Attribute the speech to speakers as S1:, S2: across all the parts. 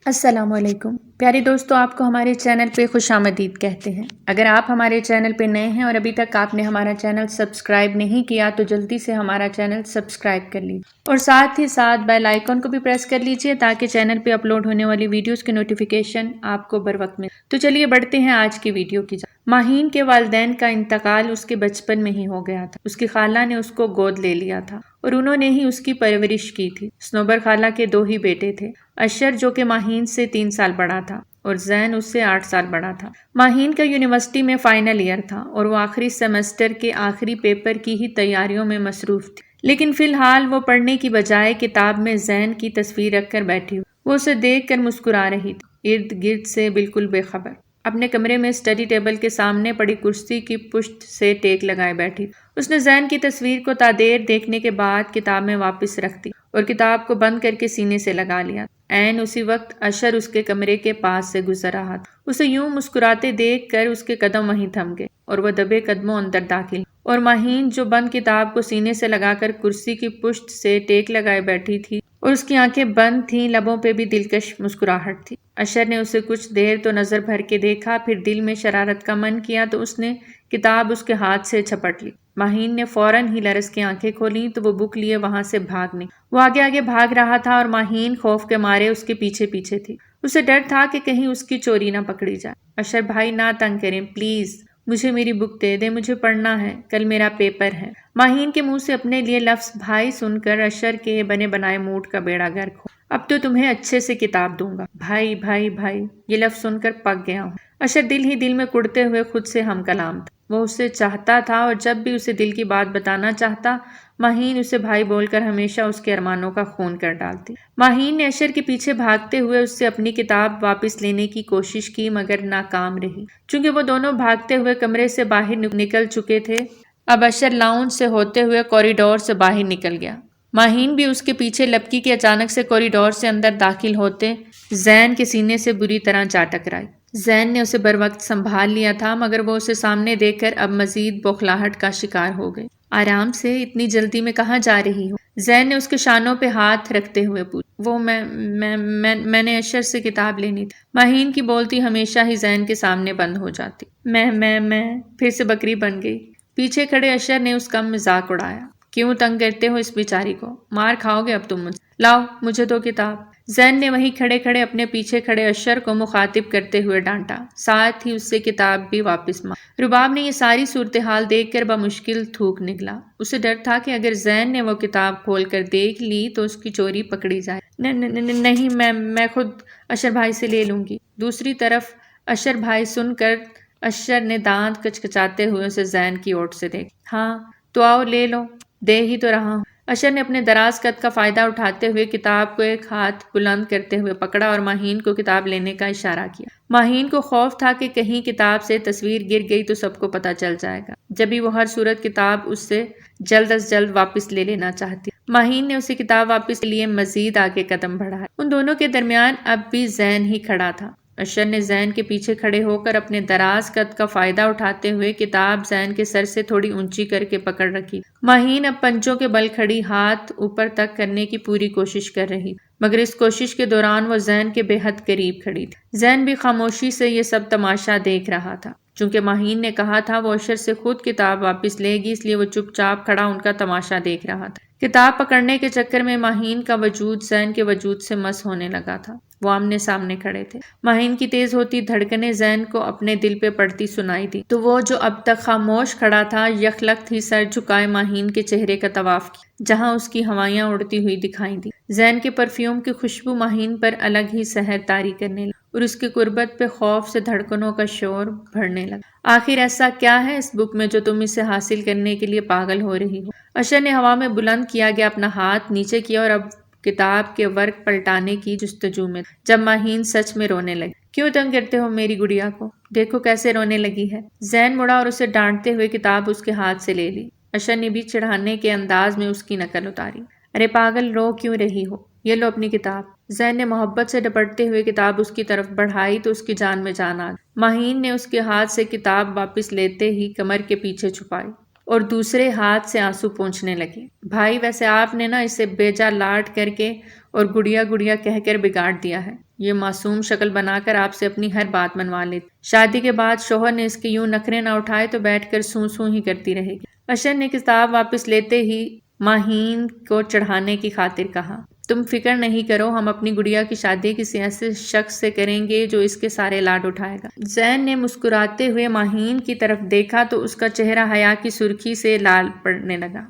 S1: السلام علیکم پیارے دوستو، آپ کو ہمارے چینل پہ خوش آمدید کہتے ہیں۔ اگر آپ ہمارے چینل پہ نئے ہیں اور ابھی تک آپ نے ہمارا چینل سبسکرائب نہیں کیا تو جلدی سے ہمارا چینل سبسکرائب کر لیجیے اور ساتھ ہی ساتھ بیل آئیکن کو بھی پریس کر لیجیے تاکہ چینل پہ اپلوڈ ہونے والی ویڈیوز کی نوٹیفیکیشن آپ کو بر وقت ملے۔ تو چلیے بڑھتے ہیں آج کی ویڈیو کی جانب۔ ماہین کے والدین کا انتقال اس کے بچپن میں ہی ہو گیا تھا۔ اس کی خالہ نے اس کو گود لے لیا تھا اور انہوں نے ہی اس کی پرورش کی تھی۔ صنوبر خالہ کے 2 ہی بیٹے تھے، اشر جو کہ ماہین سے 3 سال بڑا تھا اور زین اس سے 8 سال بڑا تھا۔ ماہین کا یونیورسٹی میں فائنل ایئر تھا اور وہ آخری سیمسٹر کے آخری پیپر کی ہی تیاریوں میں مصروف تھی، لیکن فی الحال وہ پڑھنے کی بجائے کتاب میں زین کی تصویر رکھ کر بیٹھی ہوئی۔ وہ اسے دیکھ کر مسکرا رہی تھی، ارد گرد سے بالکل بے خبر۔ اپنے کمرے میں اسٹڈی ٹیبل کے سامنے پڑی کرسی کی پشت سے ٹیک لگائے بیٹھی۔ اس نے زین کی تصویر کو تادیر دیکھنے کے بعد کتاب میں واپس رکھ دی اور کتاب کو بند کر کے سینے سے لگا لیا۔ عین اسی وقت اشر اس کے کمرے کے پاس سے گزر رہا تھا۔ اسے یوں مسکراتے دیکھ کر اس کے قدم وہیں تھم گئے اور وہ دبے قدموں اندر داخل، اور ماہین جو بند کتاب کو سینے سے لگا کر کرسی کی پشت سے ٹیک لگائے بیٹھی تھی اور اس کی آنکھیں بند تھیں، لبوں پہ بھی دلکش مسکراہٹ تھی۔ اشر نے اسے کچھ دیر تو نظر بھر کے دیکھا، پھر دل میں شرارت کا من کیا تو اس نے کتاب اس کے ہاتھ سے جھپٹ لی۔ ماہین نے فوراً ہی لرز کے آنکھیں کھولیں تو وہ بک لیے وہاں سے بھاگ نکلا۔ وہ آگے آگے بھاگ رہا تھا اور ماہین خوف کے مارے اس کے پیچھے پیچھے تھی۔ اسے ڈر تھا کہ کہیں اس کی چوری نہ پکڑی جائے۔ اشر بھائی نہ تنگ کریں پلیز، مجھے میری بک دے دیں، مجھے پڑھنا ہے، کل میرا پیپر ہے۔ ماہین کے منہ سے اپنے لیے لفظ بھائی سن کر اشر کے بنے بنائے موڈ کا بیڑا غرق ہو۔ اب تو تمہیں اچھے سے کتاب دوں گا۔ بھائی بھائی بھائی، یہ لفظ سن کر پک گیا ہوں۔ اشر دل ہی دل میں کڑتے ہوئے خود سے ہم کلام تھا۔ وہ اسے چاہتا تھا اور جب بھی اسے دل کی بات بتانا چاہتا، ماہین اسے بھائی بول کر ہمیشہ اس کے ارمانوں کا خون کر ڈالتی۔ ماہین نے اشر کے پیچھے بھاگتے ہوئے اس سے اپنی کتاب واپس لینے کی کوشش کی مگر ناکام رہی۔ چونکہ وہ دونوں بھاگتے ہوئے کمرے سے باہر نکل چکے تھے، اب اشر لاؤنج سے ہوتے ہوئے کوریڈور سے باہر نکل گیا۔ ماہین بھی اس کے پیچھے لپکی کہ اچانک سے کوریڈور سے اندر داخل ہوتے زین کے سینے سے بری طرح جا ٹکرائی۔ زین نے اسے بر وقت سنبھال لیا تھا مگر وہ اسے سامنے دیکھ کر اب مزید بوکھلاہٹ کا شکار ہو گئی۔ آرام سے، اتنی جلدی میں کہاں جا رہی ہو؟ زین نے اس کے شانوں پہ ہاتھ رکھتے ہوئے پوچھا۔ وہ میں نے اشر سے کتاب لینی تھی۔ ماہین کی بولتی ہمیشہ ہی زین کے سامنے بند ہو جاتی۔ میں پھر سے بکری بن گئی۔ پیچھے کھڑے اشر نے اس کا مذاق اڑایا۔ کیوں تنگ کرتے ہو اس بیچاری کو؟ مار کھاؤ گے اب تم مجھ سے۔ لاؤ مجھے دو کتاب۔ زین نے وہیں کھڑے کھڑے اپنے پیچھے کھڑے اشر کو مخاطب کرتے ہوئے ڈانٹا، ساتھ ہی اس سے کتاب بھی واپس مانگی۔ رباب نے یہ ساری صورتحال دیکھ کر بمشکل تھوک نکلا۔ اسے ڈر تھا کہ اگر زین نے وہ کتاب کھول کر دیکھ لی تو اس کی چوری پکڑی جائے۔ نہیں، میں خود اشر بھائی سے لے لوں گی۔ دوسری طرف اشر بھائی سن کر اشر نے دانت کچکچاتے ہوئے اسے زین کی اوٹ سے دیکھا۔ ہاں تو آؤ لے لو، دے ہی تو رہا ہوں۔ اشر نے اپنے دراز قد کا فائدہ اٹھاتے ہوئے کتاب کو ایک ہاتھ بلند کرتے ہوئے پکڑا اور ماہین کو کتاب لینے کا اشارہ کیا۔ ماہین کو خوف تھا کہ کہیں کتاب سے تصویر گر گئی تو سب کو پتہ چل جائے گا، جبھی وہ ہر صورت کتاب اس سے جلد از جلد واپس لے لینا چاہتی۔ ماہین نے اسے کتاب واپس لیے مزید آگے قدم بڑھائے۔ ان دونوں کے درمیان اب بھی زین ہی کھڑا تھا۔ اشر نے زین کے پیچھے کھڑے ہو کر اپنے دراز قد کا فائدہ اٹھاتے ہوئے کتاب زین کے سر سے تھوڑی اونچی کر کے پکڑ رکھی۔ ماہین اب پنجوں کے بل کھڑی ہاتھ اوپر تک کرنے کی پوری کوشش کر رہی، مگر اس کوشش کے دوران وہ زین کے بے حد قریب کھڑی تھی۔ زین بھی خاموشی سے یہ سب تماشا دیکھ رہا تھا۔ چونکہ ماہین نے کہا تھا وہ اشر سے خود کتاب واپس لے گی، اس لیے وہ چپ چاپ کھڑا ان کا تماشا دیکھ رہا تھا۔ کتاب پکڑنے کے چکر میں ماہین کا وجود زین کے وجود سے مس ہونے لگا تھا۔ وہ آمنے سامنے کھڑے تھے۔ ماہین کی تیز ہوتی دھڑکنیں زین کو اپنے دل پہ پڑتی سنائی دی تو وہ جو اب تک خاموش کھڑا تھا یکلخت ہی سر جھکائے ماہین کے چہرے کا طواف کیا، جہاں اس کی ہوائیاں اڑتی ہوئی دکھائی دی۔ زین کے پرفیوم کی خوشبو ماہین پر الگ ہی سحر طاری کرنے لگی اور اس کی قربت پہ خوف سے دھڑکنوں کا شور بڑھنے لگا۔ آخر ایسا کیا ہے اس بک میں جو تم اسے حاصل کرنے کے لیے پاگل ہو رہی ہو؟ اشر نے ہوا میں بلند کیا گیا اپنا ہاتھ نیچے کیا اور اب کتاب کے ورق پلٹانے کی جستجو میں، جب ماہین سچ میں رونے لگی۔ کیوں تنگ کرتے ہو میری گڑیا کو؟ دیکھو کیسے رونے لگی ہے۔ زین مڑا اور اسے ڈانٹتے ہوئے کتاب اس کے ہاتھ سے لے لی۔ اشر نے بھی چڑھانے کے انداز میں اس کی نقل اتاری۔ ارے پاگل، رو کیوں رہی ہو؟ یہ لو اپنی کتاب۔ زین نے محبت سے ڈپٹتے ہوئے کتاب اس کی طرف بڑھائی تو اس کی جان میں جان آ گئی۔ ماہین نے اس کے ہاتھ سے کتاب واپس لیتے ہی کمر کے پیچھے چھپائی اور دوسرے ہاتھ سے آنسو پونچھنے لگی۔ بھائی ویسے آپ نے نا اسے بیجا لاڈ کر کے اور گڑیا گڑیا کہہ کر بگاڑ دیا ہے۔ یہ معصوم شکل بنا کر آپ سے اپنی ہر بات منوا لیتی۔ شادی کے بعد شوہر نے اس کے یوں نخرے نہ اٹھائے تو بیٹھ کر سوں سوں ہی کرتی رہے گی۔ اشر نے کتاب واپس لیتے ہی ماہین کو چڑھانے کی خاطر کہا، تم فکر نہیں کرو، ہم اپنی گڑیا کی شادی کسی ایسے شخص سے کریں گے جو اس کے سارے لاڈ اٹھائے گا۔ زین نے مسکراتے ہوئے ماہین کی طرف دیکھا تو اس کا چہرہ حیا کی سرخی سے لال پڑنے لگا۔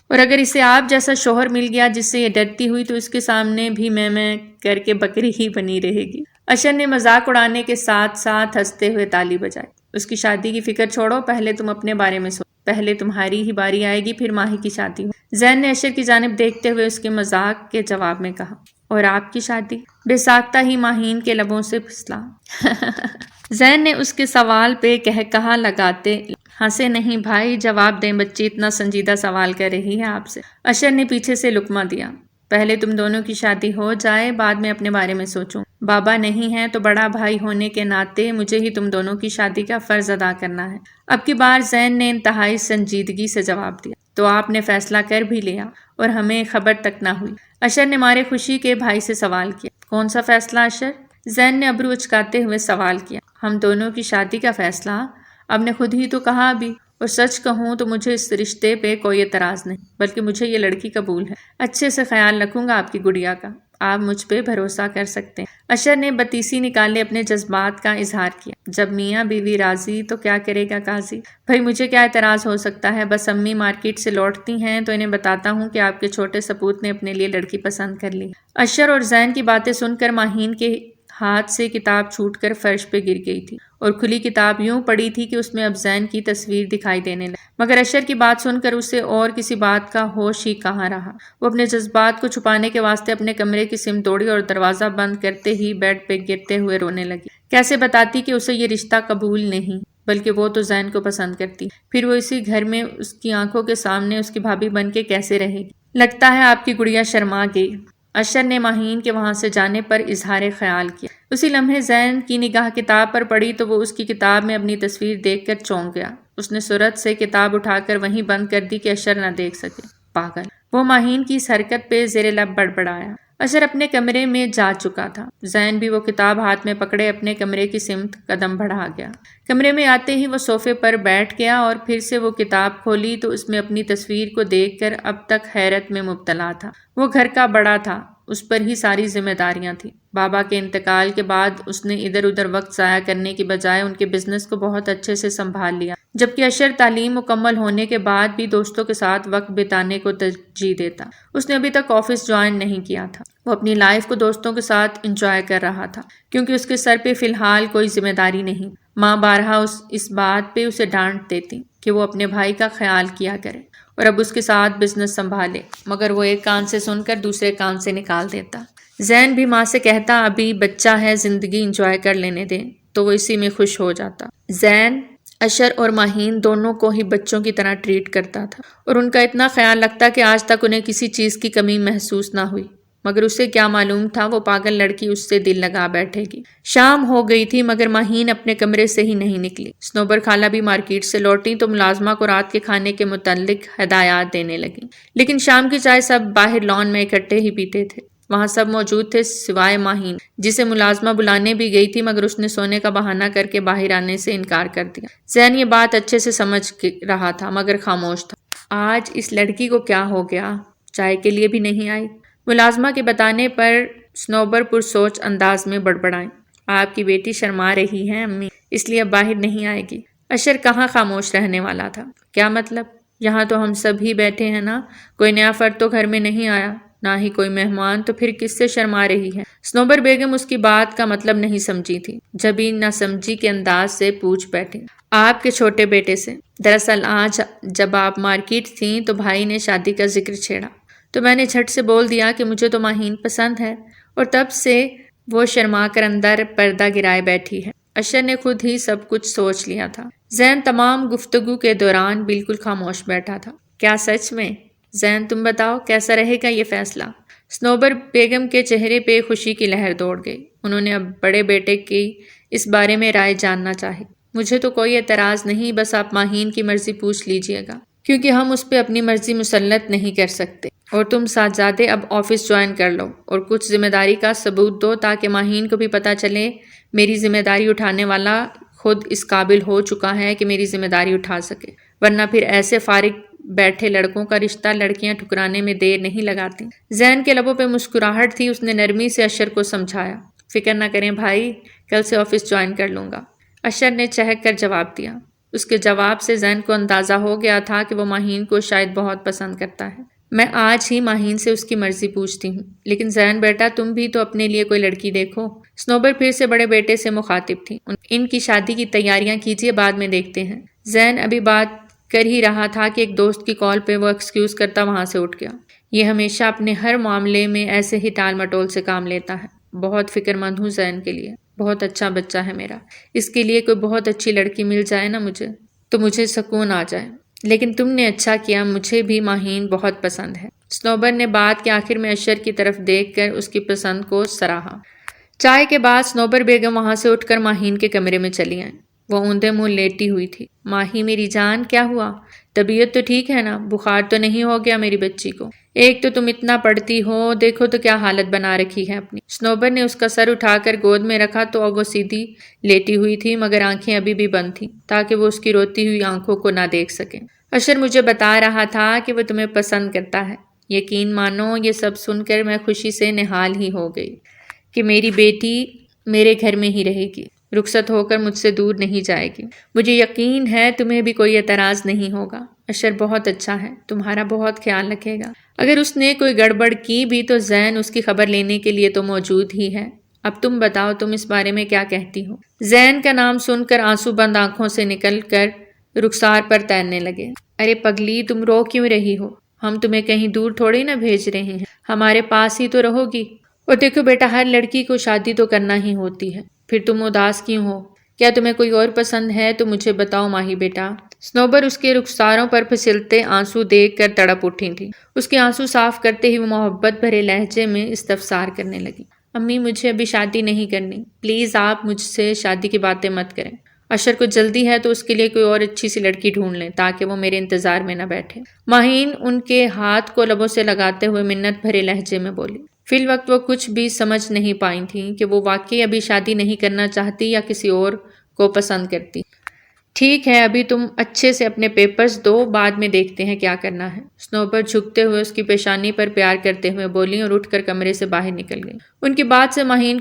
S1: اور اگر اسے آپ جیسا شوہر مل گیا جس سے یہ ڈرتی ہوئی تو اس کے سامنے بھی میں کر کے بکری ہی بنی رہے گی۔ اشر نے مذاق اڑانے کے ساتھ ساتھ ہنستے ہوئے تالی بجائی۔ اس کی شادی کی فکر چھوڑو، پہلے تم اپنے بارے میں سوچو، پہلے تمہاری ہی باری آئے گی، پھر ماہی کی شادی ہو۔ زین نے اشر کی جانب دیکھتے ہوئے اس کے مذاق کے جواب میں کہا، اور آپ کی شادی؟ بے ساختہ ہی ماہین کے لبوں سے پھسلا۔ زین نے اس کے سوال پہ کہا لگاتے ہنسے، نہیں بھائی جواب دیں، بچی اتنا سنجیدہ سوال کر رہی ہے آپ سے۔ اشر نے پیچھے سے لقمہ دیا، پہلے تم دونوں کی شادی ہو جائے، بعد میں اپنے بارے میں سوچوں۔ بابا نہیں ہے تو بڑا بھائی ہونے کے ناطے مجھے ہی تم دونوں کی شادی کا فرض ادا کرنا ہے۔ اب کی بار زین نے انتہائی سنجیدگی سے جواب دیا، تو آپ نے فیصلہ کر بھی لیا اور ہمیں خبر تک نہ ہوئی؟ اشر نے مارے خوشی کے بھائی سے سوال کیا۔ کون سا فیصلہ اشر؟ زین نے ابرو اچکاتے ہوئے سوال کیا۔ ہم دونوں کی شادی کا فیصلہ؟ آپ نے خود ہی تو کہا ابھی۔ اور سچ کہوں تو مجھے اس رشتے پہ کوئی اعتراض نہیں، بلکہ مجھے یہ لڑکی قبول ہے۔ اچھے سے خیال رکھوں گا آپ کی گڑیا کا، آپ مجھ پہ بھروسہ کر سکتے ہیں۔ اشر نے بتیسی نکالے اپنے جذبات کا اظہار کیا۔ جب میاں بیوی راضی تو کیا کرے گا قاضی؟ بھائی مجھے کیا اعتراض ہو سکتا ہے، بس امی مارکیٹ سے لوٹتی ہیں تو انہیں بتاتا ہوں کہ آپ کے چھوٹے سپوت نے اپنے لیے لڑکی پسند کر لی۔ اشر اور زین کی باتیں سن کر ماہین کے ہاتھ سے کتاب چھوٹ کر فرش پہ گر گئی تھی اور کھلی کتاب یوں پڑی تھی کہ اس میں اب زین کی تصویر دکھائی دینے لگی، مگر اشر کی بات سن کر اسے اور کسی بات کا ہوش ہی کہاں رہا۔ وہ اپنے جذبات کو چھپانے کے واسطے اپنے کمرے کی سمت دوڑی اور دروازہ بند کرتے ہی بیڈ پہ گرتے ہوئے رونے لگی۔ کیسے بتاتی کہ اسے یہ رشتہ قبول نہیں، بلکہ وہ تو زین کو پسند کرتی، پھر وہ اسی گھر میں اس کی آنکھوں کے سامنے اس کی بھابھی بن کے کیسے رہے گی؟ لگتا ہے آپ کی گڑیا شرما گئی۔ اشر نے ماہین کے وہاں سے جانے پر اظہار خیال کیا۔ اسی لمحے زین کی نگاہ کتاب پر پڑی تو وہ اس کی کتاب میں اپنی تصویر دیکھ کر چونک گیا۔ اس نے سرعت سے کتاب اٹھا کر وہیں بند کر دی کہ اشر نہ دیکھ سکے۔ پاگل! وہ ماہین کی اس حرکت پہ زیر لب بڑبڑایا۔ اشر اپنے کمرے میں جا چکا تھا۔ زین بھی وہ کتاب ہاتھ میں پکڑے اپنے کمرے کی سمت قدم بڑھا گیا۔ کمرے میں آتے ہی وہ صوفے پر بیٹھ گیا اور پھر سے وہ کتاب کھولی تو اس میں اپنی تصویر کو دیکھ کر اب تک حیرت میں مبتلا تھا۔ وہ گھر کا بڑا تھا، اس پر ہی ساری ذمہ داریاں تھیں۔ بابا کے انتقال کے بعد اس نے ادھر ادھر وقت ضائع کرنے کی بجائے ان کے بزنس کو بہت اچھے سے سنبھال لیا، جبکہ اشر تعلیم مکمل ہونے کے بعد بھی دوستوں کے ساتھ وقت بتانے کو ترجیح دیتا۔ اس نے ابھی تک آفس جوائن نہیں کیا تھا۔ وہ اپنی لائف کو دوستوں کے ساتھ انجوائے کر رہا تھا کیونکہ اس کے سر پہ فی الحال کوئی ذمہ داری نہیں۔ ماں بارہا اس بات پہ اسے ڈانٹ دیتی کہ وہ اپنے بھائی کا خیال کیا کرے اور اب اس کے ساتھ بزنس سنبھالے، مگر وہ ایک کان سے سن کر دوسرے کان سے نکال دیتا۔ زین بھی ماں سے کہتا ابھی بچہ ہے، زندگی انجوائے کر لینے دیں، تو وہ اسی میں خوش ہو جاتا۔ زین اشر اور ماہین دونوں کو ہی بچوں کی طرح ٹریٹ کرتا تھا اور ان کا اتنا خیال رکھتا کہ آج تک انہیں کسی چیز کی کمی محسوس نہ ہوئی، مگر اسے کیا معلوم تھا وہ پاگل لڑکی اس سے دل لگا بیٹھے گی۔ شام ہو گئی تھی مگر ماہین اپنے کمرے سے ہی نہیں نکلی۔ سنوبر خالہ بھی مارکیٹ سے لوٹی تو ملازمہ کو رات کے کھانے کے متعلق ہدایات دینے لگی، لیکن شام کی چائے سب باہر لان میں اکٹھے ہی پیتے تھے۔ وہاں سب موجود تھے سوائے ماہین، جسے ملازمہ بلانے بھی گئی تھی مگر اس نے سونے کا بہانہ کر کے باہر آنے سے انکار کر دیا۔ زین یہ بات اچھے سے سمجھ رہا تھا مگر خاموش تھا۔ آج اس لڑکی کو کیا ہو گیا، چائے کے لیے بھی نہیں آئی؟ ملازمہ کے بتانے پر سنوبر پرسوچ انداز میں بڑبڑائیں، آپ کی بیٹی شرما رہی ہے امی، اس لیے اب باہر نہیں آئے گی۔ اشر کہاں خاموش رہنے والا تھا۔ کیا مطلب؟ یہاں تو ہم سب ہی بیٹھے ہیں نا، کوئی نیا فرد تو گھر میں نہیں آیا، نہ ہی کوئی مہمان، تو پھر کس سے شرما رہی ہے؟ سنوبر بیگم اس کی بات کا مطلب نہیں سمجھی تھی، جبھی نہ سمجھی کے انداز سے پوچھ بیٹھی، آپ کے چھوٹے بیٹے سے۔ دراصل آج جب آپ مارکیٹ تھیں تو بھائی نے شادی کا ذکر چھیڑا تو میں نے جھٹ سے بول دیا کہ مجھے تو ماہین پسند ہے، اور تب سے وہ شرما کر اندر پردہ گرائے بیٹھی ہے۔ اشر نے خود ہی سب کچھ سوچ لیا تھا۔ زین تمام گفتگو کے دوران بالکل خاموش بیٹھا تھا۔ کیا سچ میں؟ زین تم بتاؤ کیسا رہے گا یہ فیصلہ؟ سنوبر بیگم کے چہرے پہ خوشی کی لہر دوڑ گئی۔ انہوں نے اب بڑے بیٹے کی اس بارے میں رائے جاننا چاہی۔ مجھے تو کوئی اعتراض نہیں، بس آپ ماہین کی مرضی پوچھ لیجئے گا، کیونکہ ہم اس پہ اپنی مرضی مسلط نہیں کر سکتے۔ اور تم ساتھزادے اب آفس جوائن کر لو اور کچھ ذمہ داری کا ثبوت دو تاکہ ماہین کو بھی پتہ چلے میری ذمہ داری اٹھانے والا خود اس قابل ہو چکا ہے کہ میری ذمہ داری اٹھا سکے، ورنہ پھر ایسے فارغ بیٹھے لڑکوں کا رشتہ لڑکیاں ٹھکرانے میں دیر نہیں لگاتی۔ زین کے لبوں پہ مسکراہٹ تھی، اس نے نرمی سے اشر کو سمجھایا، فکر نہ کریں بھائی، کل سے آفس جوائن کر لوں گا۔ اشر نے چہک کر جواب دیا۔ اس کے جواب سے زین کو اندازہ ہو گیا تھا کہ وہ ماہین کو شاید بہت پسند کرتا ہے۔ میں آج ہی ماہین سے اس کی مرضی پوچھتی ہوں، لیکن زین بیٹا تم بھی تو اپنے لیے کوئی لڑکی دیکھو۔ سنوبر پھر سے بڑے بیٹے سے مخاطب تھی۔ ان کی شادی کی تیاریاں کیجیے، بعد میں دیکھتے ہیں۔ زین ابھی بات کر ہی رہا تھا کہ ایک دوست کی کال پہ وہ ایکسکیوز کرتا وہاں سے اٹھ گیا۔ یہ ہمیشہ اپنے ہر معاملے میں ایسے ہی ٹال مٹول سے کام لیتا ہے۔ بہت فکر مند ہوں زین کے لیے، بہت اچھا بچہ ہے میرا، اس کے لیے کوئی بہت اچھی لڑکی مل جائے نا مجھے تو مجھے سکون آ جائے۔ لیکن تم نے اچھا کیا، مجھے بھی ماہین بہت پسند ہے۔ سنوبر نے بات کے آخر میں اشر کی طرف دیکھ کر اس کی پسند کو سراہا۔ چائے کے بعد سنوبر بیگم وہاں سے اٹھ کر ماہین کے کمرے میں چلی آئیں۔ وہ اوندے منہ لیٹی ہوئی تھی۔ ماہی میری جان، کیا ہوا؟ طبیعت تو ٹھیک ہے نا؟ بخار تو نہیں ہو گیا میری بچی کو؟ ایک تو تم اتنا پڑھتی ہو، دیکھو تو کیا حالت بنا رکھی ہے اپنی۔ سنوبر نے اس کا سر اٹھا کر گود میں رکھا تو اب وہ سیدھی لیٹی ہوئی تھی، مگر آنکھیں ابھی بھی بند تھیں تاکہ وہ اس کی روتی ہوئی آنکھوں کو نہ دیکھ سکیں۔ اشر مجھے بتا رہا تھا کہ وہ تمہیں پسند کرتا ہے۔ یقین مانو یہ سب سن کر میں خوشی سے نہال ہی ہو گئی کہ میری بیٹی میرے گھر میں ہی رہے گی، رخصت ہو کر مجھ سے دور نہیں جائے گی۔ مجھے یقین ہے تمہیں بھی کوئی اعتراض نہیں ہوگا۔ اشر بہت اچھا ہے، تمہارا بہت خیال رکھے گا۔ اگر اس نے کوئی گڑبڑ کی بھی تو زین اس کی خبر لینے کے لیے تو موجود ہی ہے۔ اب تم بتاؤ تم اس بارے میں کیا کہتی ہو؟ زین کا نام سن کر آنسو بند آنکھوں سے نکل کر رخسار پر تیرنے لگے۔ ارے پگلی، تم رو کیوں رہی ہو؟ ہم تمہیں کہیں دور تھوڑی نہ بھیج رہے ہیں، ہمارے پاس ہی تو رہو گی۔ اور دیکھو بیٹا، ہر لڑکی کو شادی تو کرنا ہی ہوتی ہے، پھر تم اداس کیوں ہو؟ کیا تمہیں کوئی اور پسند ہے تو مجھے بتاؤ ماہی بیٹا۔ سنوبر اس کے رخساروں پر پھسلتے آنسو دیکھ کر تڑپ اٹھی تھی۔ اس کے آنسو صاف کرتے ہی وہ محبت بھرے لہجے میں استفسار کرنے لگی۔ امی مجھے ابھی شادی نہیں کرنی، پلیز آپ مجھ سے شادی کی باتیں مت کریں۔ اشر کو جلدی ہے تو اس کے لیے کوئی اور اچھی سی لڑکی ڈھونڈ لیں تاکہ وہ میرے انتظار میں نہ بیٹھے۔ ماہین ان کے ہاتھ کو لبوں سے لگاتے ہوئے منت بھرے لہجے میں بولی۔ فی الوقت وہ کچھ بھی سمجھ نہیں پائی تھیں کہ وہ واقعی ابھی شادی نہیں کرنا چاہتی یا کسی اور کو پسند کرتی۔ ٹھیک ہے، ابھی تم اچھے سے اپنے پیپرز دو، بعد میں دیکھتے ہیں کیا کرنا ہے۔ سنوبر جھکتے ہوئے اس کی پیشانی پر پیار کرتے ہوئے بولی اور اٹھ کر کمرے سے باہر نکل گئی۔ ان کی بات سے ماہین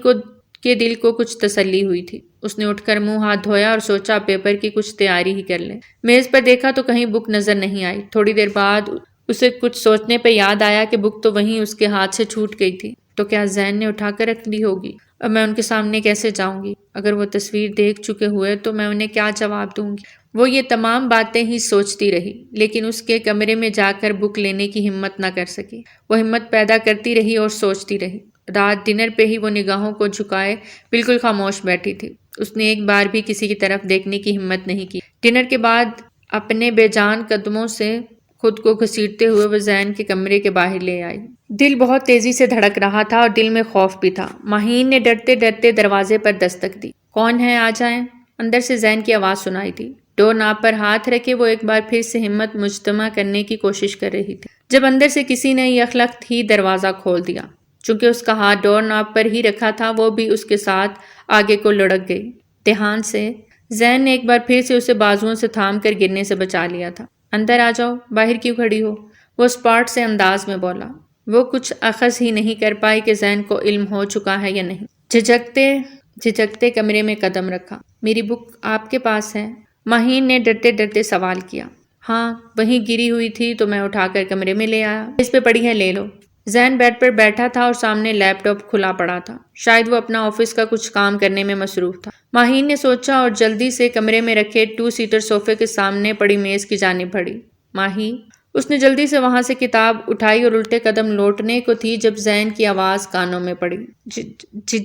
S1: کے دل کو کچھ تسلی ہوئی تھی۔ اس نے اٹھ کر منہ ہاتھ دھویا اور سوچا پیپر کی کچھ تیاری ہی کر لیں۔ میز پر دیکھا تو کہیں بک نظر نہیں آئی۔ تھوڑی دیر بعد اسے کچھ سوچنے پہ یاد آیا کہ بک تو وہیں اس کے ہاتھ سے چھوٹ گئی تھی۔ تو کیا زین نے اٹھا کر رکھ لی ہوگی؟ اب میں ان کے سامنے کیسے جاؤں گی؟ اگر وہ تصویر دیکھ چکے ہوئے تو میں انہیں کیا جواب دوں گی؟ وہ یہ تمام باتیں ہی سوچتی رہی، لیکن اس کے کمرے میں جا کر بک لینے کی ہمت نہ کر سکی۔ وہ ہمت پیدا کرتی رہی اور سوچتی رہی۔ رات ڈنر پہ ہی وہ نگاہوں کو جھکائے بالکل خاموش بیٹھی تھی۔ اس نے ایک بار بھی کسی کی طرف دیکھنے کی ہمت نہیں کی۔ ڈنر کے بعد اپنے بے جان قدموں سے خود کو گھسیٹتے ہوئے وہ زین کے کمرے کے باہر لے آئی۔ دل بہت تیزی سے دھڑک رہا تھا اور دل میں خوف بھی تھا۔ ماہین نے ڈرتے ڈرتے دروازے پر دستک دی۔ کون ہے؟ آ جائیں۔ اندر سے زین کی آواز سنائی دی۔ ڈور ناب پر ہاتھ رکھے وہ ایک بار پھر سے ہمت مجتمع کرنے کی کوشش کر رہی تھی، جب اندر سے کسی نے یکلخت ہی دروازہ کھول دیا۔ چونکہ اس کا ہاتھ ڈور ناب پر ہی رکھا تھا، وہ بھی اس کے ساتھ آگے کو لڑک گئی۔ دھیان سے زین نے ایک بار پھر سے اسے بازوؤں سے تھام کر گرنے سے بچا لیا تھا۔ اندر آ جاؤ، باہر کیوں کھڑی ہو؟ وہ اسپاٹ سے انداز میں بولا۔ وہ کچھ اخذ ہی نہیں کر پائی کہ زین کو علم ہو چکا ہے یا نہیں۔ جھجکتے کمرے میں قدم رکھا۔ میری بک آپ کے پاس ہے؟ ماہین نے ڈرتے ڈرتے سوال کیا۔ ہاں، وہیں گری ہوئی تھی تو میں اٹھا کر کمرے میں لے آیا۔ اس پہ پڑی ہے، لے لو۔ زین بیڈ پر بیٹھا تھا اور سامنے لیپ ٹاپ کھلا پڑا تھا۔ شاید وہ اپنا آفس کا کچھ کام کرنے میں مصروف تھا۔ ماہین نے سوچا اور جلدی سے کمرے میں رکھے 2 سیٹر صوفے کے سامنے پڑی میز کی جانب بڑھی۔ ماہی، اس نے جلدی سے وہاں سے کتاب اٹھائی اور الٹے قدم لوٹنے کو تھی جب زین کی آواز کانوں میں پڑی۔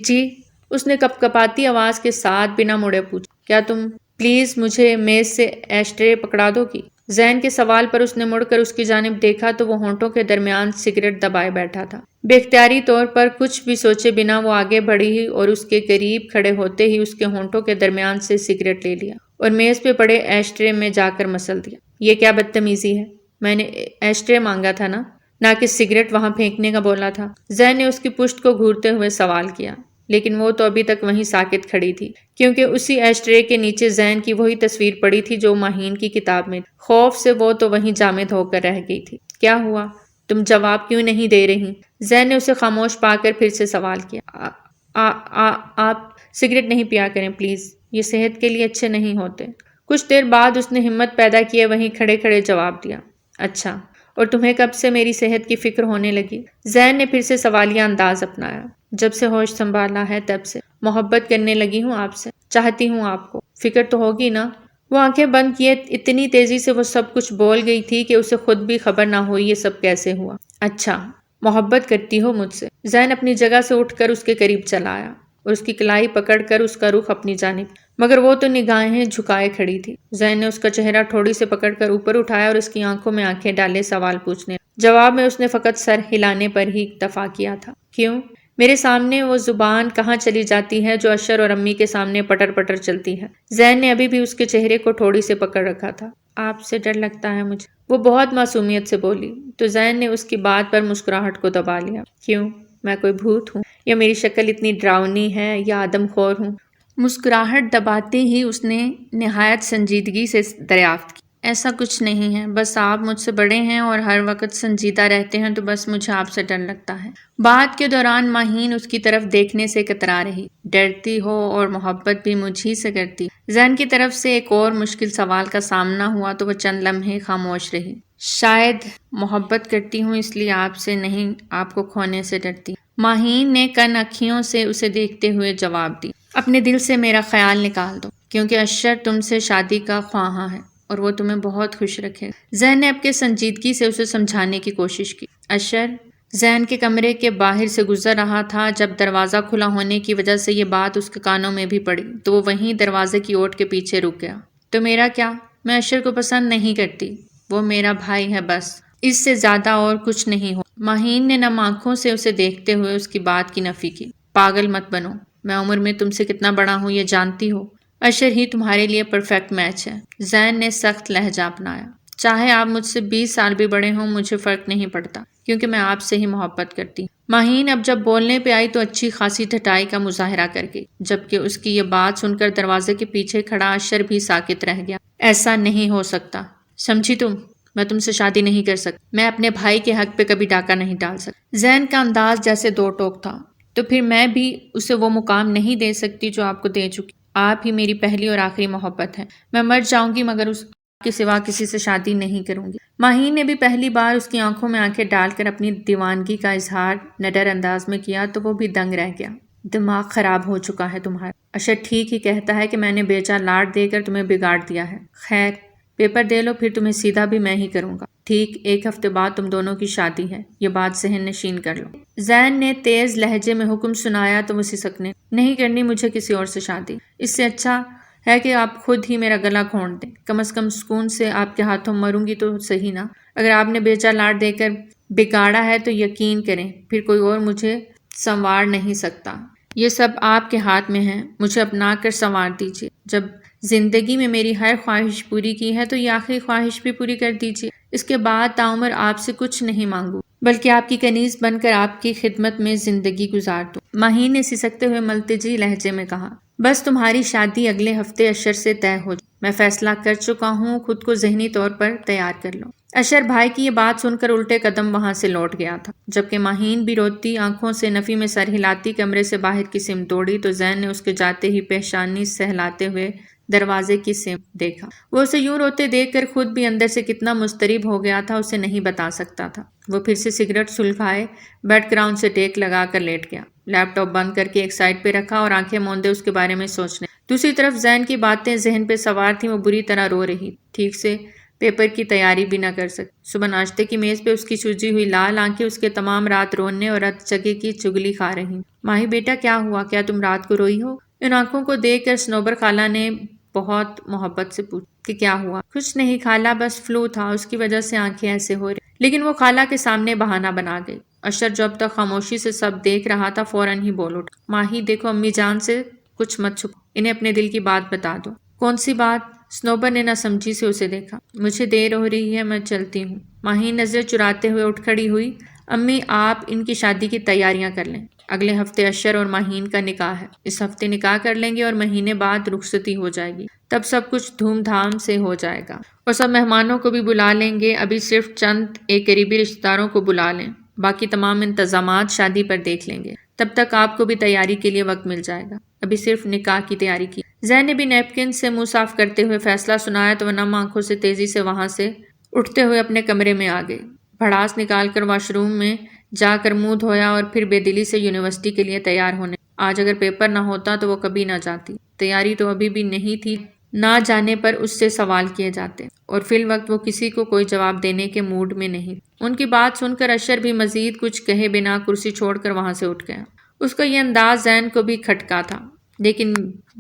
S1: جی، اس نے کپکپاتی آواز کے ساتھ بنا مڑے پوچھا۔ کیا تم پلیز مجھے میز سے ایشٹرے پکڑا دو گی؟ زین کے سوال پر اس نے مڑ کر اس کی جانب دیکھا تو وہ ہونٹوں کے درمیان سگریٹ دبائے بیٹھا تھا۔ بے اختیاری طور پر کچھ بھی سوچے بنا وہ آگے بڑھی اور اس کے قریب کھڑے ہوتے ہی اس کے ہونٹوں کے درمیان سے سگریٹ لے لیا اور میز پہ پڑے ایشٹرے میں جا کر مسل دیا۔ یہ کیا بدتمیزی ہے؟ میں نے ایشٹرے مانگا تھا نا؟ نہ کہ سگریٹ وہاں پھینکنے کا بولا تھا۔ زین نے اس کی پشت کو گھورتے ہوئے سوال کیا، لیکن وہ تو ابھی تک وہیں ساکت کھڑی تھی، کیونکہ اسی ایش ٹرے کے نیچے زین کی وہی تصویر پڑی تھی جو ماہین کی کتاب میں تھی۔ خوف سے وہ تو وہیں جامد ہو کر رہ گئی تھی۔ کیا ہوا؟ تم جواب کیوں نہیں دے رہی؟ زین نے اسے خاموش پا کر پھر سے سوال کیا۔ آپ سگریٹ نہیں پیا کریں پلیز، یہ صحت کے لیے اچھے نہیں ہوتے۔ کچھ دیر بعد اس نے ہمت پیدا کیے وہیں کھڑے کھڑے جواب دیا، اچھا، اور تمہیں کب سے میری صحت کی فکر ہونے لگی؟ زین نے پھر سے سوالیہ انداز اپنایا۔ جب سے ہوش سنبھالا ہے تب سے محبت کرنے لگی ہوں آپ سے، چاہتی ہوں آپ کو، فکر تو ہوگی نا؟ وہ آنکھیں بند کیے اتنی تیزی سے وہ سب کچھ بول گئی تھی کہ اسے خود بھی خبر نہ ہوئی یہ سب کیسے ہوا۔ اچھا، محبت کرتی ہو مجھ سے؟ زین اپنی جگہ سے اٹھ کر اس کے قریب چلا آیا اور اس کی کلائی پکڑ کر اس کا رخ اپنی جانب، مگر وہ تو نگاہیں جھکائے کھڑی تھی۔ زین نے اس کا چہرہ تھوڑی سے پکڑ کر اوپر اٹھایا اور اس کی آنکھوں میں آنکھیں ڈالے سوال پوچھنے۔ جواب میں اس نے فقط سر ہلانے پر ہی اکتفا کیا تھا۔ کیوں؟ میرے سامنے وہ زبان کہاں چلی جاتی ہے جو اشر اور امی کے سامنے پٹر پٹر چلتی ہے؟ زین نے ابھی بھی اس کے چہرے کو تھوڑی سے پکڑ رکھا تھا۔ آپ سے ڈر لگتا ہے مجھے، وہ بہت معصومیت سے بولی، تو زین نے اس کی بات پر مسکراہٹ کو دبا لیا۔ کیوں؟ میں کوئی بھوت ہوں یا میری شکل اتنی ڈراؤنی ہے یا آدم خور ہوں؟ مسکراہٹ دباتے ہی اس نے نہایت سنجیدگی سے دریافت کی۔ ایسا کچھ نہیں ہے، بس آپ مجھ سے بڑے ہیں اور ہر وقت سنجیدہ رہتے ہیں تو بس مجھے آپ سے ڈر لگتا ہے۔ بات کے دوران ماہین اس کی طرف دیکھنے سے کترا رہی۔ ڈرتی ہو اور محبت بھی مجھ ہی سے کرتی؟ زین کی طرف سے ایک اور مشکل سوال کا سامنا ہوا تو وہ چند لمحے خاموش رہی۔ شاید محبت کرتی ہوں اس لیے آپ سے نہیں، آپ کو کھونے سے ڈرتی۔ ماہین نے کن اکھیوں سے اسے دیکھتے ہوئے جواب دی۔ اپنے دل سے میرا خیال نکال دو، کیونکہ اشر تم سے شادی کا خواہاں ہے اور وہ تمہیں بہت خوش رکھے گا۔ زین نے اپنے سنجیدگی سے اسے سمجھانے کی کوشش کی۔ اشر زین کے کمرے کے باہر سے گزر رہا تھا۔ جب دروازہ کھلا ہونے کی وجہ سے یہ بات اس کے کانوں میں بھی پڑی تو وہ وہیں دروازے کی اوٹ کے پیچھے رک گیا۔ تو میرا کیا؟ میں اشر کو پسند نہیں کرتی، وہ میرا بھائی ہے بس، اس سے زیادہ اور کچھ نہیں ہو۔ ماہین نے نم آنکھوں سے اسے دیکھتے ہوئے اس کی بات کی نفی کی۔ پاگل مت بنو، میں عمر میں تم سے کتنا بڑا ہوں یہ جانتی ہو، اشر ہی تمہارے لیے پرفیکٹ میچ ہے۔ زین نے سخت لہجہ اپنایا۔ چاہے آپ مجھ سے 20 سال بھی بڑے ہوں مجھے فرق نہیں پڑتا، کیونکہ میں آپ سے ہی محبت کرتی ہوں۔ ماہین اب جب بولنے پہ آئی تو اچھی خاصی ٹھٹائی کا مظاہرہ کر گئی، جبکہ اس کی یہ بات سن کر دروازے کے پیچھے کھڑا اشر بھی ساکت رہ گیا۔ ایسا نہیں ہو سکتا، سمجھی تم؟ میں تم سے شادی نہیں کر سکتی، میں اپنے بھائی کے حق پہ کبھی ڈاکہ نہیں ڈال سکتی۔ زین کا انداز جیسے دو ٹوک تھا۔ تو پھر میں بھی اسے وہ مقام نہیں دے سکتی جو آپ کو دے چکی۔ آپ ہی میری پہلی اور آخری محبت ہے، میں مر جاؤں گی مگر اس کے سوا کسی سے شادی نہیں کروں گی۔ ماہین نے بھی پہلی بار اس کی آنکھوں میں آنکھیں ڈال کر اپنی دیوانگی کا اظہار نڈر انداز میں کیا تو وہ بھی دنگ رہ گیا۔ دماغ خراب ہو چکا ہے تمہارا، اشر ٹھیک ہی کہتا ہے کہ میں نے بیچا لاڈ دے کر تمہیں بگاڑ دیا ہے۔ خیر پیپر دے لو، پھر تمہیں سیدھا بھی میں ہی کروں گا۔ ٹھیک 1 ہفتے بعد تم دونوں کی شادی ہے، یہ بات ذہن نشین کر لو۔ زین نے تیز لہجے میں حکم سنایا تو وہ سسکنے، نہیں کرنی مجھے کسی اور سے شادی، اس سے اچھا ہے کہ آپ خود ہی میرا گلا گھونٹ دیں، کم از کم سکون سے آپ کے ہاتھوں مروں گی تو صحیح نا۔ اگر آپ نے بیچا لاڈ دے کر بگاڑا ہے تو یقین کریں پھر کوئی اور مجھے سنوار نہیں سکتا۔ یہ سب آپ کے ہاتھ میں ہے، مجھے اپنا کر سنوار دیجیے۔ جب زندگی میں میری ہر خواہش پوری کی ہے تو یہ آخری خواہش بھی پوری کر دیجیے۔ اس کے بعد تعمر آپ سے کچھ نہیں مانگوں، بلکہ آپ کی کنیز بن کر آپ کی خدمت میں زندگی گزار دوں۔ ماہین نے سسکتے ہوئے ملتجی لہجے میں کہا، بس تمہاری شادی اگلے ہفتے اشر سے طے ہو جائے، میں فیصلہ کر چکا ہوں، خود کو ذہنی طور پر تیار کر لو۔ اشر بھائی کی یہ بات سن کر الٹے قدم وہاں سے لوٹ گیا تھا، جبکہ ماہین بھی روتی آنکھوں سے نفی میں سر ہلاتی کمرے سے باہر کی سمت دوڑی تو زین نے اس کے جاتے ہی پیشانی سہلاتے ہوئے دروازے کی سمت دیکھا۔ وہ اسے یوں روتے دیکھ کر خود بھی اندر سے کتنا مضطرب ہو گیا تھا اسے نہیں بتا سکتا تھا۔ وہ پھر سے سگریٹ سلگائے بیڈ گراؤنڈ سے ٹیک لگا کر لیٹ گیا، لیپ ٹاپ بند کر کے ایک سائڈ پہ رکھا اور آنکھیں موندے اس کے بارے میں سوچنے۔ دوسری طرف زین کی باتیں ذہن پہ سوار تھیں، وہ بری طرح رو رہی، ٹھیک سے پیپر کی تیاری بھی نہ کر سکتی۔ صبح ناشتے کی میز پہ اس کی سوجی ہوئی لال آنکھیں اس کے تمام رات رونے اور رت جگہ کی چگلی کھا رہی۔ ماہی بیٹا کیا ہوا، کیا تم رات کو روئی ہو؟ ان آنکھوں کو دیکھ کر صنوبر خالہ نے بہت محبت سے پوچھا کہ کیا ہوا؟ کچھ نہیں خالہ، بس فلو تھا، اس کی وجہ سے آنکھیں ایسے ہو رہی۔ لیکن وہ خالہ کے سامنے بہانہ بنا گئی۔ اشر جو اب تک خاموشی سے سب دیکھ رہا تھا فوراً ہی بول اٹھا، ماہی دیکھو امی جان سے کچھ مت چھپو، انہیں اپنے دل کی بات بتا دو۔ کون سی بات؟ صنوبر نے نہ سمجھی سے اسے دیکھا۔ مجھے دیر ہو رہی ہے، میں چلتی ہوں۔ ماہین نظر چراتے ہوئے اٹھ کھڑی ہوئی۔ امی آپ ان کی شادی کی تیاریاں کر لیں، اگلے ہفتے اشر اور ماہین کا نکاح ہے، اس ہفتے نکاح کر لیں گے اور مہینے بعد رخصتی ہو جائے گی، تب سب کچھ دھوم دھام سے ہو جائے گا، اور سب مہمانوں کو بھی بلا لیں گے، ابھی صرف چند ایک قریبی رشتہ داروں کو بلا لیں، باقی تمام انتظامات شادی پر دیکھ لیں گے، تب تک آپ کو بھی تیاری کے لیے وقت مل جائے گا، ابھی صرف نکاح کی تیاری کی۔ زین نے بھی نیپکن سے منہ صاف کرتے ہوئے فیصلہ سنایا تو وہ نم آنکھوں سے تیزی سے وہاں سے اٹھتے ہوئے اپنے کمرے میں آ گئی، بھڑاس نکال کر واش روم میں جا کر منہ دھویا اور پھر بے دلی سے یونیورسٹی کے لیے تیار ہونے۔ آج اگر پیپر نہ ہوتا تو وہ کبھی نہ جاتی، تیاری تو ابھی بھی نہیں تھی، نہ جانے پر اس سے سوال کیے جاتے، اور فی الوقت وہ کسی کو کوئی جواب دینے کے موڈ میں نہیں۔ ان کی بات سن کر اشر بھی مزید کچھ کہے بنا کرسی چھوڑ کر وہاں سے اٹھ گیا۔ اس کا یہ انداز زین کو بھی کھٹکا تھا، لیکن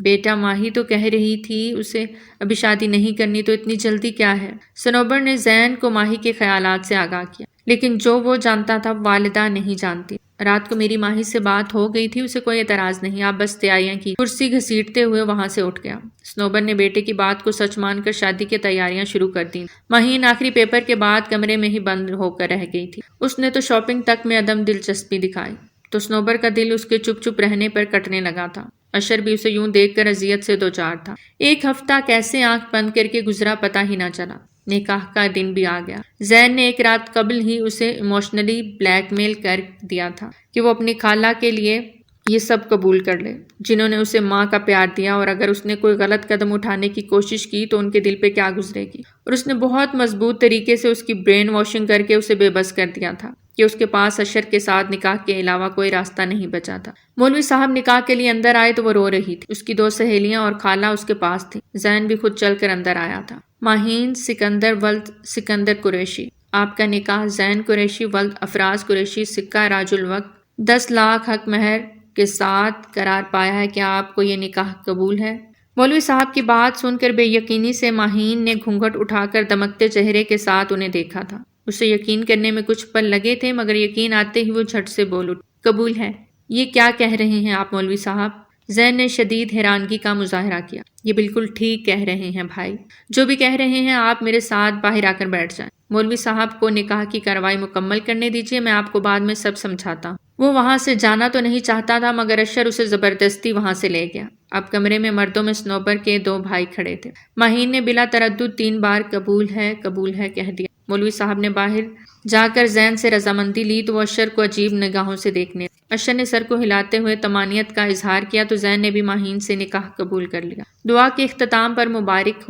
S1: بیٹا ماہی تو کہہ رہی تھی اسے ابھی شادی نہیں کرنی، تو اتنی جلدی کیا ہے؟ صنوبر نے زین کو ماہی کے خیالات سے آگاہ کیا، لیکن جو وہ جانتا تھا والدہ نہیں جانتی۔ رات کو میری ماہی سے بات ہو گئی تھی، اسے کوئی اعتراض نہیں، آپ بس تیاریاں کی۔ کرسی گھسیٹتے ہوئے وہاں سے اٹھ گیا۔ صنوبر نے بیٹے کی بات کو سچ مان کر شادی کی تیاریاں شروع کر دیں۔ ماہین آخری پیپر کے بعد کمرے میں ہی بند ہو کر رہ گئی تھی، اس نے تو شاپنگ تک میں عدم دلچسپی دکھائی، تو صنوبر کا دل اس کے چپ چپ رہنے پر کٹنے لگا تھا۔ اشر بھی اسے یوں دیکھ کر اذیت سے دوچار تھا۔ ایک ہفتہ کیسے آنکھ بند کر کے گزرا پتہ ہی نہ چلا۔ نکاح کا دن بھی آ گیا۔ زین نے ایک رات قبل ہی اسے ایموشنلی بلیک میل کر دیا تھا کہ وہ اپنی خالہ کے لیے یہ سب قبول کر لے، جنہوں نے اسے ماں کا پیار دیا، اور اگر اس نے کوئی غلط قدم اٹھانے کی کوشش کی تو ان کے دل پہ کیا گزرے گی، اور اس نے بہت مضبوط طریقے سے اس کی برین واشنگ کر کے اسے بے بس کر دیا تھا کہ اس کے پاس اشر کے ساتھ نکاح کے علاوہ کوئی راستہ نہیں بچا تھا۔ مولوی صاحب نکاح کے لیے اندر آئے تو وہ رو رہی تھی، اس کی 2 سہیلیاں اور خالہ اس کے پاس تھی۔ زین بھی خود چل کر اندر آیا تھا۔ ماہین سکندر ولد سکندر قریشی، آپ کا نکاح زین قریشی ولد افراز قریشی سکہ راج الوقت 10 لاکھ حق مہر کے ساتھ قرار پایا ہے، کیا آپ کو یہ نکاح قبول ہے؟ مولوی صاحب کی بات سن کر بے یقینی سے ماہین نے گھونگھٹ اٹھا کر دمکتے چہرے کے ساتھ انہیں دیکھا تھا۔ اسے یقین کرنے میں کچھ پل لگے تھے، مگر یقین آتے ہی وہ جھٹ سے بول اٹھی، قبول ہے۔ یہ کیا کہہ رہے ہیں آپ مولوی صاحب؟ زین نے شدید حیرانگی کا مظاہرہ کیا۔ یہ بالکل ٹھیک کہہ رہے ہیں بھائی، جو بھی کہہ رہے ہیں، آپ میرے ساتھ باہر آ کر بیٹھ جائیں۔ مولوی صاحب کو نکاح کی کارروائی مکمل کرنے دیجیے، میں آپ کو بعد میں سب سمجھاتا ہوں۔ وہ وہاں سے جانا تو نہیں چاہتا تھا، مگر اشر اسے زبردستی وہاں سے لے گیا۔ اب کمرے میں مردوں میں صنوبر کے 2 بھائی کھڑے تھے۔ ماہین نے بلا تردد 3 بار قبول ہے کہہ دیا۔ مولوی صاحب نے باہر جا کر زین سے رضامندی لی تو وہ اشر کو عجیب نگاہوں سے دیکھنے۔ اشر نے سر کو ہلاتے ہوئے طمانینت کا اظہار کیا تو زین نے بھی ماہین سے نکاح قبول کر لیا۔ دعا کے اختتام پر مبارک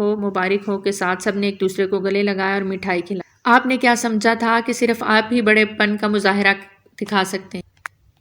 S1: ہو کے ساتھ سب نے ایک دوسرے کو گلے لگایا اور مٹھائی کھلائی۔ آپ نے کیا سمجھا تھا کہ صرف آپ ہی بڑے پن کا مظاہرہ دکھا سکتے ہیں؟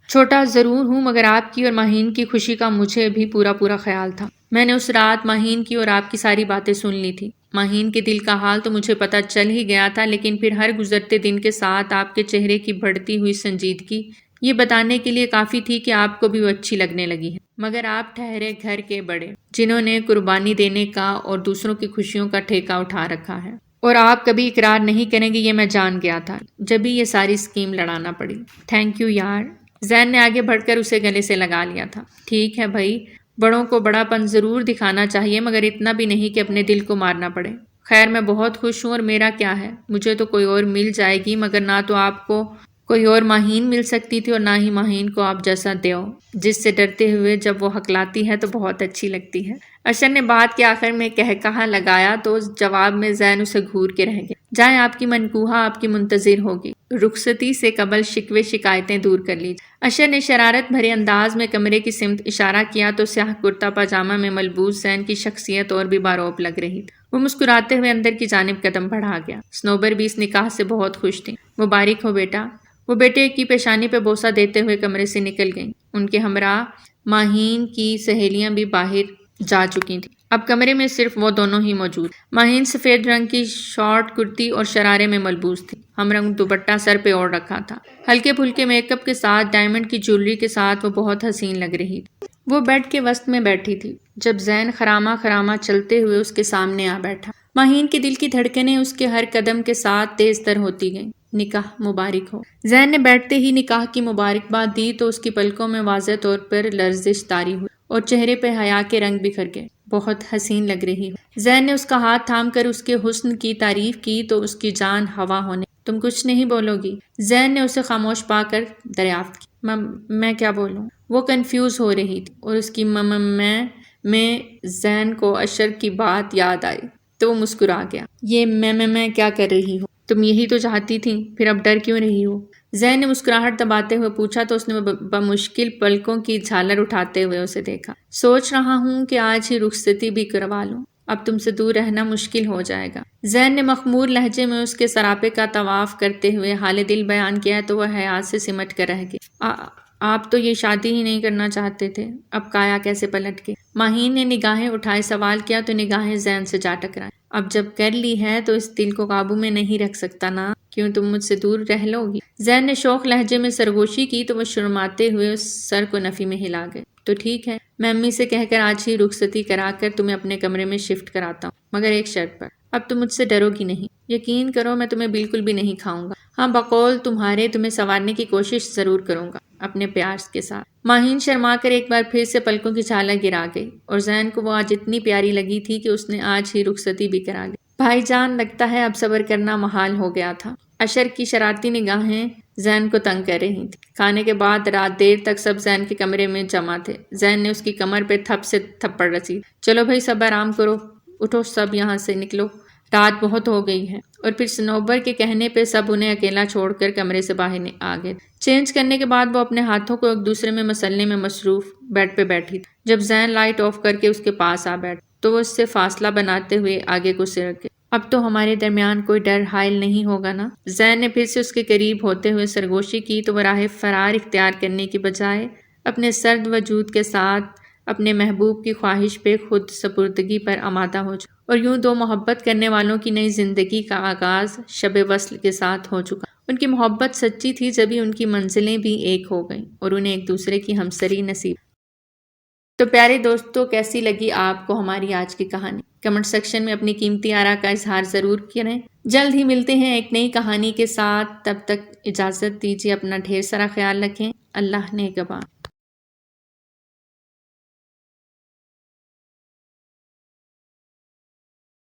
S1: چھوٹا ضرور ہوں، مگر آپ کی اور ماہین کی خوشی کا مجھے بھی پورا خیال تھا۔ میں نے اس رات ماہین کی اور آپ کی ساری باتیں سن لی تھی۔ ماہین کے دل کا حال تو مجھے پتہ چل ہی گیا تھا، لیکن پھر ہر گزرتے دن کے ساتھ آپ کے چہرے کی بڑھتی ہوئی سنجیدگی یہ بتانے کے لیے کافی تھی کہ آپ کو بھی وہ اچھی لگنے لگی ہے۔ مگر آپ ٹھہرے گھر کے بڑے، جنہوں نے قربانی دینے کا اور دوسروں کی خوشیوں کا ٹھیکہ اٹھا رکھا ہے، اور آپ کبھی اقرار نہیں کریں گے، یہ میں جان گیا تھا جب ہی یہ ساری اسکیم لڑانا پڑی۔ تھینک یو یار۔ زین نے آگے بڑھ کر اسے گلے سے لگا لیا تھا۔ ٹھیک ہے بھائی، بڑوں کو بڑا پن ضرور دکھانا چاہیے، مگر اتنا بھی نہیں کہ اپنے دل کو مارنا پڑے۔ خیر میں بہت خوش ہوں، اور میرا کیا ہے، مجھے تو کوئی اور مل جائے گی، مگر نہ تو آپ کو کوئی اور ماہین مل سکتی تھی، اور نہ ہی ماہین کو آپ جیسا دیو، جس سے ڈرتے ہوئے جب وہ ہکلاتی ہے تو بہت اچھی لگتی ہے۔ اشر نے بات کے آخر میں کہا لگایا تو اس جواب میں زین اسے گھور کے رہ گیا۔ جائیں، آپ کی منکوحہ آپ کی منتظر ہوگی، رخصتی سے قبل شکوے شکایتیں دور کر لیجیے۔ اشر نے شرارت بھرے انداز میں کمرے کی سمت اشارہ کیا تو سیاہ کرتا پاجامہ میں ملبوس زین کی شخصیت اور بھی باروب لگ رہی تھی۔ وہ مسکراتے ہوئے اندر کی جانب قدم بڑھا گیا۔ صنوبر بھی اس نکاح سے بہت خوش تھی۔ مبارک ہو بیٹا۔ وہ بیٹے کی پیشانی پہ بوسہ دیتے ہوئے کمرے سے نکل گئیں۔ ان کے ہمراہ ماہین کی سہیلیاں بھی باہر جا چکی تھیں۔ اب کمرے میں صرف وہ دونوں ہی موجود۔ ماہین سفید رنگ کی شارٹ کرتی اور شرارے میں ملبوس تھی۔ ہم رنگ دوپٹہ سر پہ اوڑھ رکھا تھا۔ ہلکے پھلکے میک اپ کے ساتھ ڈائمنڈ کی جویلری کے ساتھ وہ بہت حسین لگ رہی تھی۔ وہ بیڈ کے وسط میں بیٹھی تھی جب زین خراما چلتے ہوئے اس کے سامنے آ بیٹھا۔ ماہین کے دل کی دھڑکنیں اس کے ہر قدم کے ساتھ تیز تر ہوتی گئیں۔ نکاح مبارک ہو۔ زین نے بیٹھتے ہی نکاح کی مبارکباد دی تو اس کی پلکوں میں واضح طور پر لرزش طاری ہوئی اور چہرے پہ حیا کے رنگ بکھر گئے۔ بہت حسین لگ رہی ہو۔ زین نے اس کا ہاتھ تھام کر اس کے حسن کی تعریف کی تو اس کی جان ہوا ہونے۔ تم کچھ نہیں بولو گی؟ زین نے اسے خاموش پا کر دریافت کی۔ میں کیا بولوں؟ وہ کنفیوز ہو رہی تھی اور اس کی میں زین کو اشر کی بات یاد آئی تو وہ مسکرا گیا۔ یہ میں کیا کر رہی ہو؟ تم یہی تو چاہتی تھی، پھر اب ڈر کیوں رہی ہو؟ زین نے مسکراہٹ دباتے ہوئے پوچھا تو اس نے بمشکل پلکوں کی جھالر اٹھاتے ہوئے اسے دیکھا۔ سوچ رہا ہوں کہ آج ہی رخصتی بھی کروا لوں، اب تم سے دور رہنا مشکل ہو جائے گا۔ زین نے مخمور لہجے میں اس کے سراپے کا طواف کرتے ہوئے حال دل بیان کیا تو وہ حیات سے سمٹ کر رہ گئی۔ آپ تو یہ شادی ہی نہیں کرنا چاہتے تھے، اب کایا کیسے پلٹ گئی؟ ماہین نے نگاہیں اٹھائے سوال کیا تو نگاہیں زین سے جا ٹکرائیں۔ اب جب کر لی ہے تو اس دل کو قابو میں نہیں رکھ سکتا نا، کیوں تم مجھ سے دور رہ لو گی؟ زین نے شوق لہجے میں سرگوشی کی تو وہ شرماتے ہوئے اس سر کو نفی میں ہلا گئے۔ تو ٹھیک ہے، میں امی سے کہہ کر آج ہی رخصتی کرا کر تمہیں اپنے کمرے میں شفٹ کراتا ہوں، مگر ایک شرط پر۔ اب تم مجھ سے ڈرو گی نہیں؟ یقین کرو میں تمہیں بالکل بھی نہیں کھاؤں گا، ہاں بقول تمہارے تمہیں سنوارنے کی کوشش ضرور کروں گا اپنے پیار کے ساتھ۔ ماہین شرما کر ایک بار پھر سے پلکوں کی جھالر گرا گئی اور زین کو وہ آج اتنی پیاری لگی تھی کہ اس نے آج ہی رخصتی بھی کرا لی۔ بھائی جان، لگتا ہے اب صبر کرنا محال ہو گیا تھا۔ اشر کی شرارتی نگاہیں زین کو تنگ کر رہی تھیں۔ کھانے کے بعد رات دیر تک سب زین کے کمرے میں جمع تھے۔ زین نے اس کی کمر پہ تھپ سے تھپڑ رسید۔ چلو بھائی سب آرام کرو، اٹھو سب یہاں سے نکلو، رات بہت ہو گئی ہے۔ اور پھر صنوبر کے کہنے پہ سب انہیں اکیلا چھوڑ کر کمرے سے باہر آ گئے۔ چینج کرنے کے بعد وہ اپنے ہاتھوں کو ایک دوسرے میں مسلنے میں مصروف بیڈ پہ بیٹھی تھی۔ جب زین لائٹ آف کر کے اس کے پاس آ بیٹھ تو وہ اس سے فاصلہ بناتے ہوئے آگے کو سرک گئے۔ اب تو ہمارے درمیان کوئی ڈر حائل نہیں ہوگا نا؟ زین نے پھر سے اس کے قریب ہوتے ہوئے سرگوشی کی تو وہ راہ فرار اختیار کرنے کی بجائے اپنے سرد وجود کے ساتھ اپنے محبوب کی خواہش پہ خود سپردگی پر آمادہ ہو چکا، اور یوں دو محبت کرنے والوں کی نئی زندگی کا آغاز شب وصل کے ساتھ ہو چکا۔ ان کی محبت سچی تھی جبھی ان کی منزلیں بھی ایک ہو گئیں اور انہیں ایک دوسرے کی ہمسری نصیب۔ تو پیارے دوستو، کیسی لگی آپ کو ہماری آج کی کہانی؟ کمنٹ سیکشن میں اپنی قیمتی آراء کا اظہار ضرور کریں۔ جلد ہی ملتے ہیں ایک نئی کہانی کے ساتھ، تب تک اجازت دیجیے، اپنا ڈھیر سارا خیال رکھیں۔ اللہ نگہبان۔